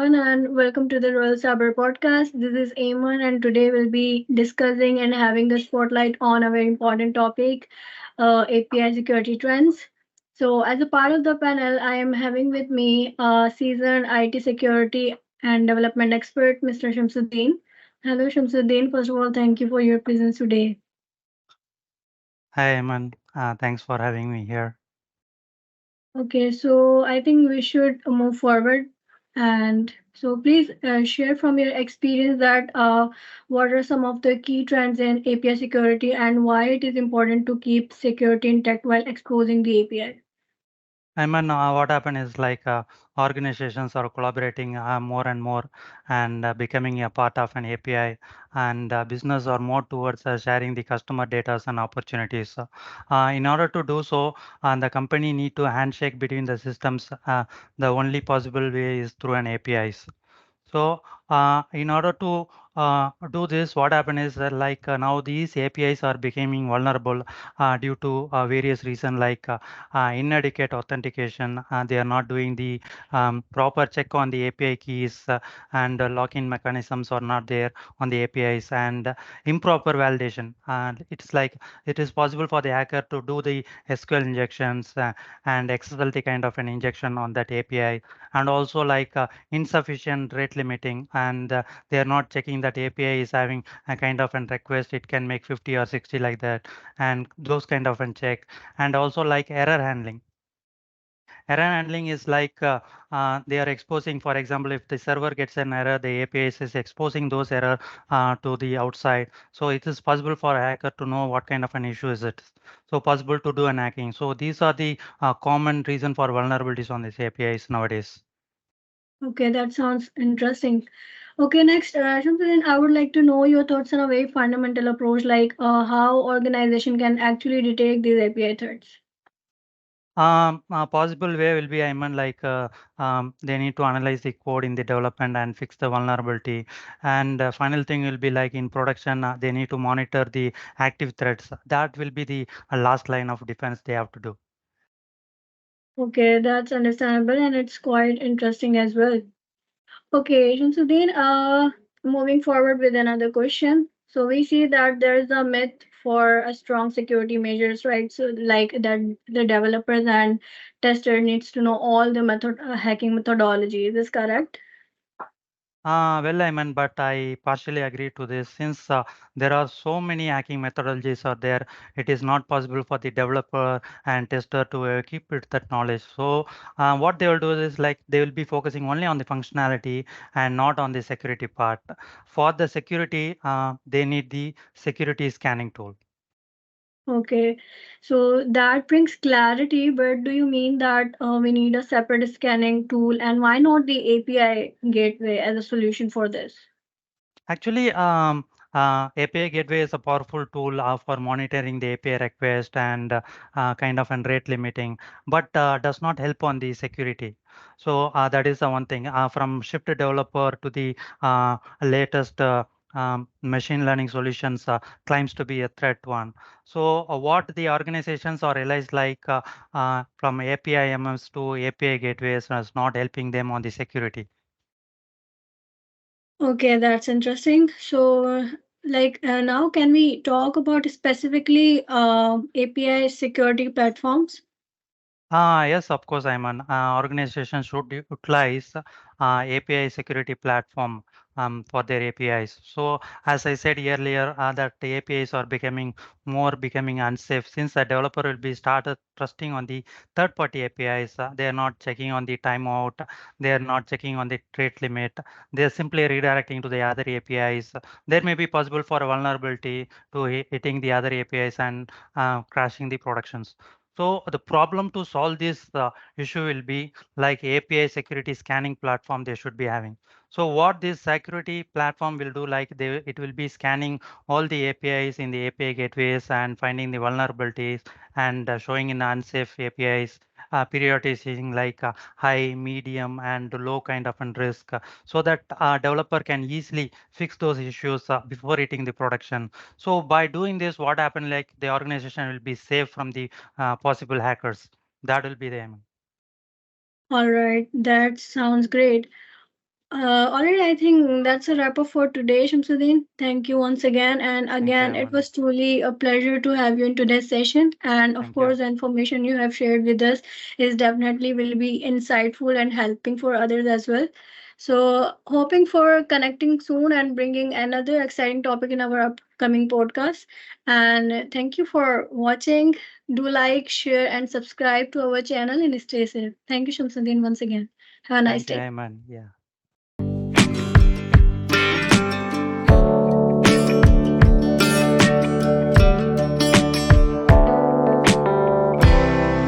everyone, and welcome to the Royal Saber podcast. This is Eamon, and today we'll be discussing and having the spotlight on a very important topic, API security trends. So, as a part of the panel, I am having with me a seasoned IT security and development expert, Mr. Shamsuddin. Hello, Shamsuddin. First of all, thank you for your presence today. Hi, Eman. Thanks for having me here. Okay, so I think we should move forward. And so please share from your experience that what are some of the key trends in API security and why it is important to keep security intact while exposing the API. I mean, what happened is organizations are collaborating more and more and becoming a part of an API, and business are more towards sharing the customer data and opportunities. In order to do so, the company need to handshake between the systems. The only possible way is through an APIs. So, in order to do this, what happened is that now these APIs are becoming vulnerable due to various reasons inadequate authentication. They are not doing the proper check on the API keys and login mechanisms are not there on the APIs and improper validation. It's like it is possible for the hacker to do the SQL injections and XSLT kind of an injection on that API, and also insufficient rate limiting, and they are not checking that API is having a kind of an request, it can make 50 or 60 like that, and those kind of an check. And also like error handling is they are exposing, for example, if the server gets an error, the API is exposing those error to the outside, so it is possible for a hacker to know what kind of an issue is it, so possible to do an hacking. So these are the common reason for vulnerabilities on these APIs nowadays. Okay, that sounds interesting. Okay, next, Shamsuddin, I would like to know your thoughts on a very fundamental approach, like how organization can actually detect these API threats. A possible way will be, I mean, they need to analyze the code in the development and fix the vulnerability. And final thing will be like in production, they need to monitor the active threats. That will be the last line of defense they have to do. Okay, that's understandable and it's quite interesting as well. Okay, Shamsuddin, moving forward with another question. So we see that there is a myth for a strong security measures, right? So like that the developers and tester needs to know all the hacking methodology. Is this correct? Well, I mean, but I partially agree to this. Since there are so many hacking methodologies out there, it is not possible for the developer and tester to keep it that knowledge. So, what they will do is like they will be focusing only on the functionality and not on the security part. For the security, they need the security scanning tool. Okay, so that brings clarity, but do you mean that we need a separate scanning tool and why not the API gateway as a solution for this? Actually, API Gateway is a powerful tool for monitoring the API request and kind of and rate limiting, but does not help on the security. So that is the one thing. From Shift developer to the latest machine learning solutions claims to be a threat one. So what the organizations are realized from API MS to API gateways is not helping them on the security. Okay, that's interesting. So, now, can we talk about specifically API security platforms? Yes, of course, Ayman. Organizations should utilize API security platform for their APIs. So, as I said earlier, that the APIs are becoming unsafe since the developer will be started trusting on the third-party APIs. They are not checking on the timeout. They are not checking on the rate limit. They are simply redirecting to the other APIs. There may be possible for a vulnerability to hitting the other APIs and crashing the productions. So the problem to solve this issue will be like API security scanning platform they should be having. So what this security platform will do, it will be scanning all the APIs in the API gateways and finding the vulnerabilities and showing in unsafe APIs, prioritizing high, medium, and low kind of an risk, so that developer can easily fix those issues before hitting the production. So by doing this, what happened like the organization will be safe from the possible hackers. That will be the aim. All right, that sounds great. Alright, I think that's a wrap up for today, Shamsuddin. Thank you once again. And Thank you, again, it Aman. was truly a pleasure to have you in today's session. And of Thank you. course, the information you have shared with us is definitely will be insightful and helping for others as well. So, hoping for connecting soon and bringing another exciting topic in our upcoming podcast. And thank you for watching. Do like, share, and subscribe to our channel and stay safe. Thank you, Shamsuddin, once again. Have a nice Thank you, day. Aman. Yeah.